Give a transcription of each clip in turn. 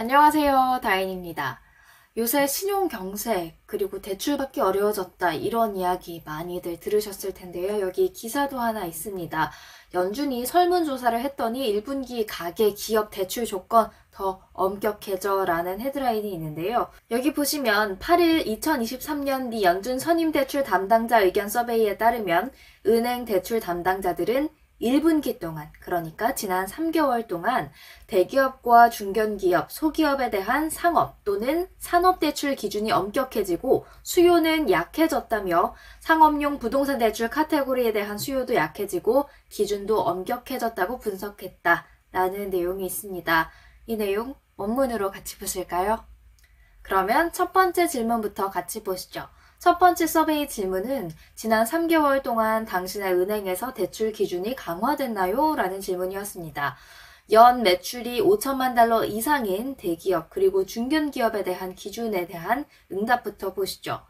안녕하세요, 다인입니다. 요새 신용 경색, 그리고 대출받기 어려워졌다, 이런 이야기 많이들 들으셨을 텐데요. 여기 기사도 하나 있습니다. 연준이 설문조사를 했더니 1분기 가계 기업 대출 조건 더 엄격해져 라는 헤드라인이 있는데요. 여기 보시면 8일 2023년 미 연준 선임대출 담당자 의견 서베이에 따르면 은행 대출 담당자들은 1분기 동안, 그러니까 지난 3개월 동안 대기업과 중견기업, 소기업에 대한 상업 또는 산업대출 기준이 엄격해지고 수요는 약해졌다며 상업용 부동산 대출 카테고리에 대한 수요도 약해지고 기준도 엄격해졌다고 분석했다라는 내용이 있습니다. 이 내용 원문으로 같이 보실까요? 그러면 첫 번째 질문부터 같이 보시죠. 첫 번째 서베이 질문은 지난 3개월 동안 당신의 은행에서 대출 기준이 강화됐나요? 라는 질문이었습니다. 연 매출이 5천만 달러 이상인 대기업 그리고 중견기업에 대한 기준에 대한 응답부터 보시죠.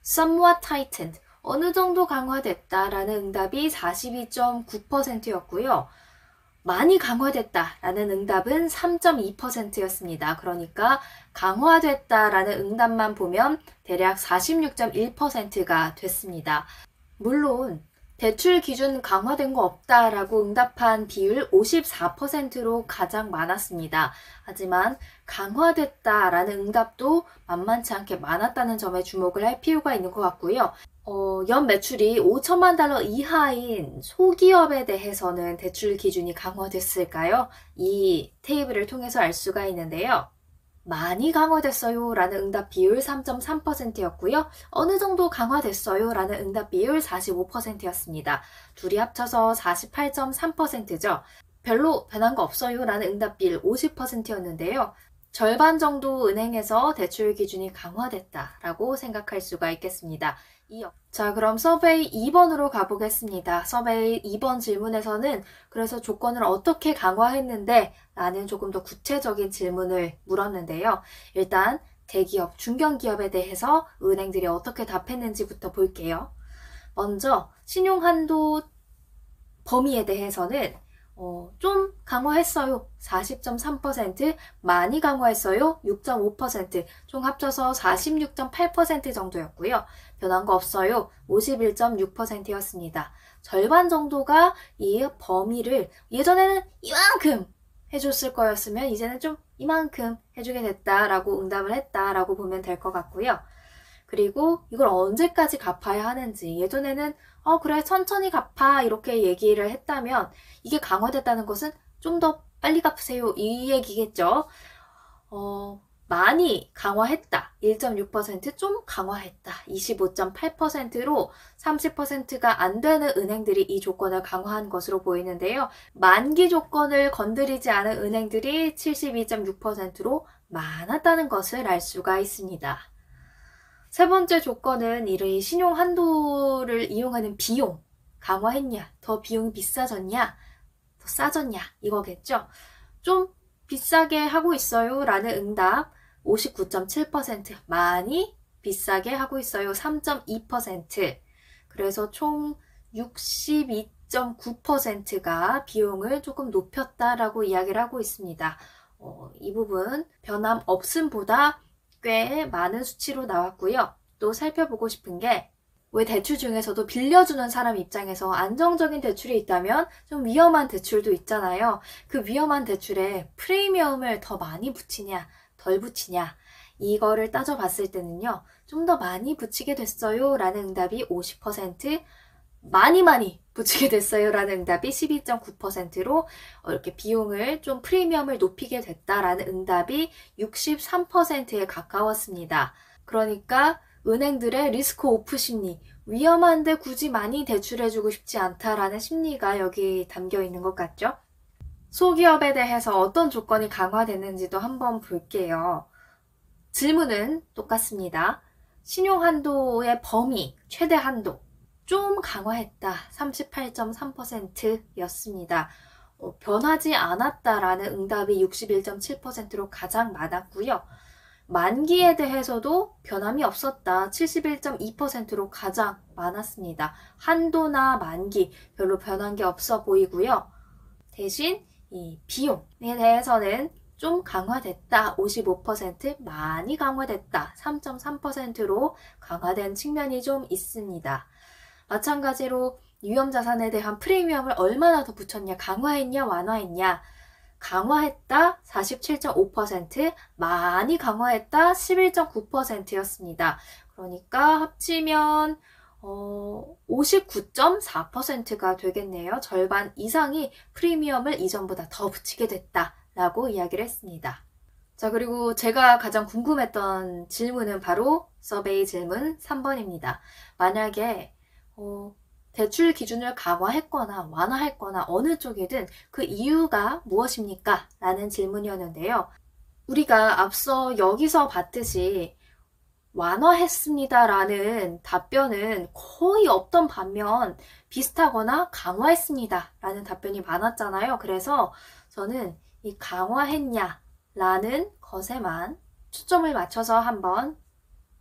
Somewhat tightened, 어느 정도 강화됐다 라는 응답이 42.9%였고요. 많이 강화됐다라는 응답은 3.2%였습니다. 그러니까 강화됐다라는 응답만 보면 대략 46.1%가 됐습니다. 물론 대출 기준 강화된 거 없다라고 응답한 비율 54%로 가장 많았습니다. 하지만 강화됐다라는 응답도 만만치 않게 많았다는 점에 주목을 할 필요가 있는 것 같고요. 연 매출이 5천만 달러 이하인 소기업에 대해서는 대출 기준이 강화됐을까요? 이 테이블을 통해서 알 수가 있는데요. 많이 강화됐어요 라는 응답 비율 3.3%였고요. 어느 정도 강화됐어요 라는 응답 비율 45%였습니다. 둘이 합쳐서 48.3%죠. 별로 변한 거 없어요 라는 응답 비율 50%였는데요. 절반 정도 은행에서 대출 기준이 강화됐다라고 생각할 수가 있겠습니다. 자, 그럼 서베이 2번으로 가보겠습니다. 서베이 2번 질문에서는 그래서 조건을 어떻게 강화했는데 라는 조금 더 구체적인 질문을 물었는데요. 일단 대기업, 중견기업에 대해서 은행들이 어떻게 답했는지부터 볼게요. 먼저 신용한도 범위에 대해서는 좀 강화했어요. 40.3%, 많이 강화했어요. 6.5%, 총 합쳐서 46.8% 정도였고요. 변한 거 없어요. 51.6%였습니다. 절반 정도가 이 범위를 예전에는 이만큼 해줬을 거였으면 이제는 좀 이만큼 해주게 됐다라고 응답을 했다라고 보면 될 것 같고요. 그리고 이걸 언제까지 갚아야 하는지, 예전에는 그래 천천히 갚아 이렇게 얘기를 했다면 이게 강화됐다는 것은 좀 더 빨리 갚으세요 이 얘기겠죠. 많이 강화했다 1.6%, 좀 강화했다 25.8%로 30%가 안 되는 은행들이 이 조건을 강화한 것으로 보이는데요. 만기 조건을 건드리지 않은 은행들이 72.6%로 많았다는 것을 알 수가 있습니다. 세 번째 조건은 이 신용 한도를 이용하는 비용, 강화했냐, 더 비용이 비싸졌냐, 더 싸졌냐 이거겠죠. 좀 비싸게 하고 있어요 라는 응답 59.7%, 많이 비싸게 하고 있어요 3.2%, 그래서 총 62.9%가 비용을 조금 높였다라고 이야기를 하고 있습니다. 이 부분 변함 없음보다 꽤 많은 수치로 나왔고요. 또 살펴보고 싶은 게, 왜 대출 중에서도 빌려주는 사람 입장에서 안정적인 대출이 있다면 좀 위험한 대출도 있잖아요. 그 위험한 대출에 프리미엄을 더 많이 붙이냐 덜 붙이냐 이거를 따져봤을 때는요, 좀 더 많이 붙이게 됐어요 라는 응답이 50%, 많이 붙이게 됐어요 라는 응답이 12.9%로 이렇게 비용을 좀 프리미엄을 높이게 됐다라는 응답이 63%에 가까웠습니다. 그러니까 은행들의 리스크 오프 심리, 위험한데 굳이 많이 대출해주고 싶지 않다라는 심리가 여기 담겨 있는 것 같죠? 소기업에 대해서 어떤 조건이 강화됐는지도 한번 볼게요. 질문은 똑같습니다. 신용한도의 범위, 최대 한도 좀 강화했다 38.3%였습니다. 변하지 않았다라는 응답이 61.7%로 가장 많았고요. 만기에 대해서도 변함이 없었다 71.2%로 가장 많았습니다. 한도나 만기 별로 변한 게 없어 보이고요. 대신 이 비용에 대해서는 좀 강화됐다 55%, 많이 강화됐다 3.3%로 강화된 측면이 좀 있습니다. 마찬가지로 위험자산에 대한 프리미엄을 얼마나 더 붙였냐, 강화했냐 완화했냐. 강화했다 47.5%, 많이 강화했다 11.9%였습니다. 그러니까 합치면 59.4%가 되겠네요. 절반 이상이 프리미엄을 이전보다 더 붙이게 됐다라고 이야기를 했습니다. 자, 그리고 제가 가장 궁금했던 질문은 바로 서베이 질문 3번입니다. 만약에 대출 기준을 강화했거나 완화했거나 어느 쪽이든 그 이유가 무엇입니까? 라는 질문이었는데요. 우리가 앞서 여기서 봤듯이 완화했습니다 라는 답변은 거의 없던 반면 비슷하거나 강화했습니다 라는 답변이 많았잖아요. 그래서 저는 이 강화했냐 라는 것에만 초점을 맞춰서 한번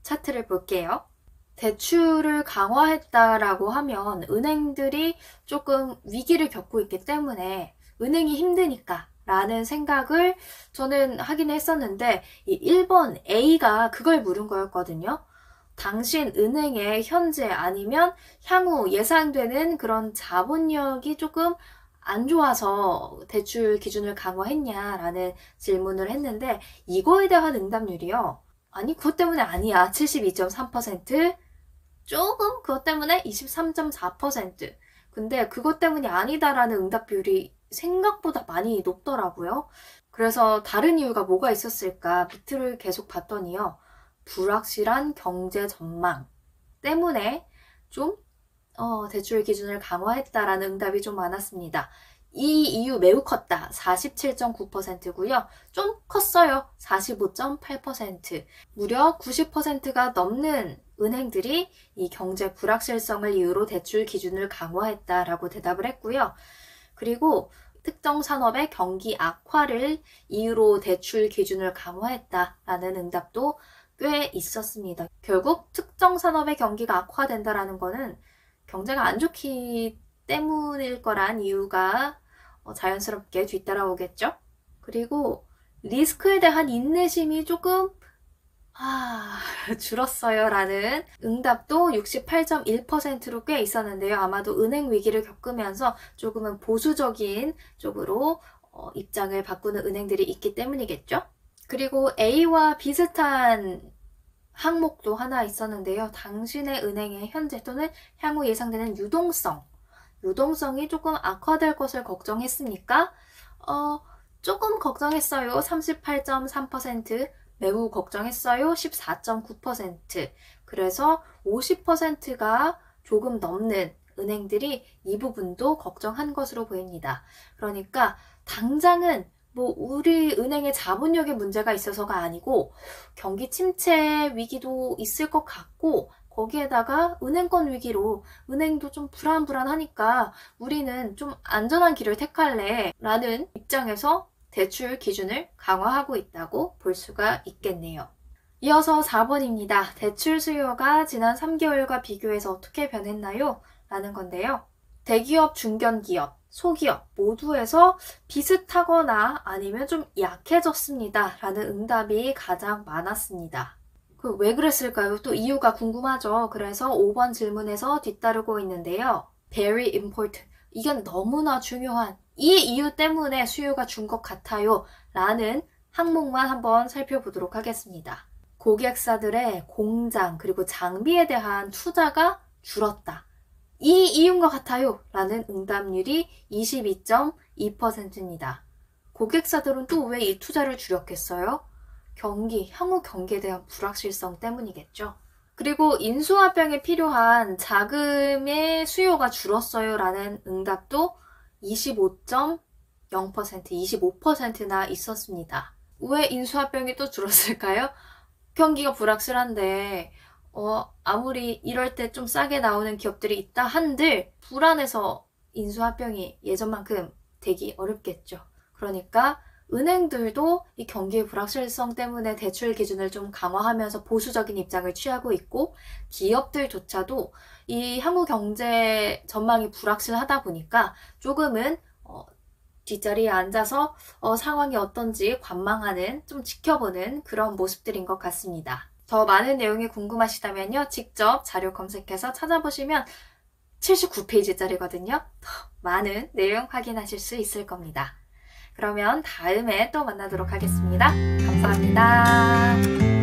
차트를 볼게요. 대출을 강화했다라고 하면 은행들이 조금 위기를 겪고 있기 때문에 은행이 힘드니까 라는 생각을 저는 하긴 했었는데 이 1번 A가 그걸 물은 거였거든요. 당신 은행의 현재 아니면 향후 예상되는 그런 자본력이 조금 안 좋아서 대출 기준을 강화했냐라는 질문을 했는데 이거에 대한 응답률이요. 아니 그것 때문에 아니야. 72.3%, 조금 그것 때문에 23.4%. 근데 그것 때문이 아니다라는 응답률이 생각보다 많이 높더라고요. 그래서 다른 이유가 뭐가 있었을까 비트를 계속 봤더니요. 불확실한 경제 전망 때문에 좀 대출 기준을 강화했다라는 응답이 좀 많았습니다. 이 이유 매우 컸다. 47.9%고요. 좀 컸어요. 45.8%. 무려 90%가 넘는 은행들이 이 경제 불확실성을 이유로 대출 기준을 강화했다라고 대답을 했고요. 그리고 특정 산업의 경기 악화를 이유로 대출 기준을 강화했다라는 응답도 꽤 있었습니다. 결국 특정 산업의 경기가 악화된다라는 거는 경제가 안 좋기 때문일 거란 이유가 자연스럽게 뒤따라오겠죠? 그리고 리스크에 대한 인내심이 조금 줄었어요 라는 응답도 68.1%로 꽤 있었는데요. 아마도 은행 위기를 겪으면서 조금은 보수적인 쪽으로 입장을 바꾸는 은행들이 있기 때문이겠죠. 그리고 A와 비슷한 항목도 하나 있었는데요. 당신의 은행의 현재 또는 향후 예상되는 유동성이 조금 악화될 것을 걱정했습니까? 조금 걱정했어요. 38.3%, 매우 걱정했어요. 14.9%. 그래서 50%가 조금 넘는 은행들이 이 부분도 걱정한 것으로 보입니다. 그러니까 당장은 뭐 우리 은행의 자본력에 문제가 있어서가 아니고 경기 침체 위기도 있을 것 같고 거기에다가 은행권 위기로 은행도 좀 불안하니까 우리는 좀 안전한 길을 택할래 라는 입장에서 대출 기준을 강화하고 있다고 볼 수가 있겠네요. 이어서 4번입니다. 대출 수요가 지난 3개월과 비교해서 어떻게 변했나요? 라는 건데요. 대기업, 중견기업, 소기업 모두에서 비슷하거나 아니면 좀 약해졌습니다. 라는 응답이 가장 많았습니다. 왜 그랬을까요? 또 이유가 궁금하죠. 그래서 5번 질문에서 뒤따르고 있는데요. Very important. 이건 너무나 중요한 이 이유 때문에 수요가 준 것 같아요. 라는 항목만 한번 살펴보도록 하겠습니다. 고객사들의 공장 그리고 장비에 대한 투자가 줄었다. 이 이유인 것 같아요. 라는 응답률이 22.2%입니다. 고객사들은 또 왜 이 투자를 줄였겠어요? 향후 경기에 대한 불확실성 때문이겠죠. 그리고 인수합병에 필요한 자금의 수요가 줄었어요. 라는 응답도 25.0%, 25%나 있었습니다. 왜 인수합병이 또 줄었을까요? 경기가 불확실한데 아무리 이럴 때 좀 싸게 나오는 기업들이 있다 한들 불안해서 인수합병이 예전만큼 되기 어렵겠죠. 그러니까 은행들도 이 경기의 불확실성 때문에 대출 기준을 좀 강화하면서 보수적인 입장을 취하고 있고 기업들조차도 이 향후 경제 전망이 불확실하다 보니까 조금은 뒷자리에 앉아서 상황이 어떤지 관망하는, 좀 지켜보는 그런 모습들인 것 같습니다. 더 많은 내용이 궁금하시다면요, 직접 자료 검색해서 찾아보시면 79페이지짜리거든요. 더 많은 내용 확인하실 수 있을 겁니다. 그러면 다음에 또 만나도록 하겠습니다. 감사합니다.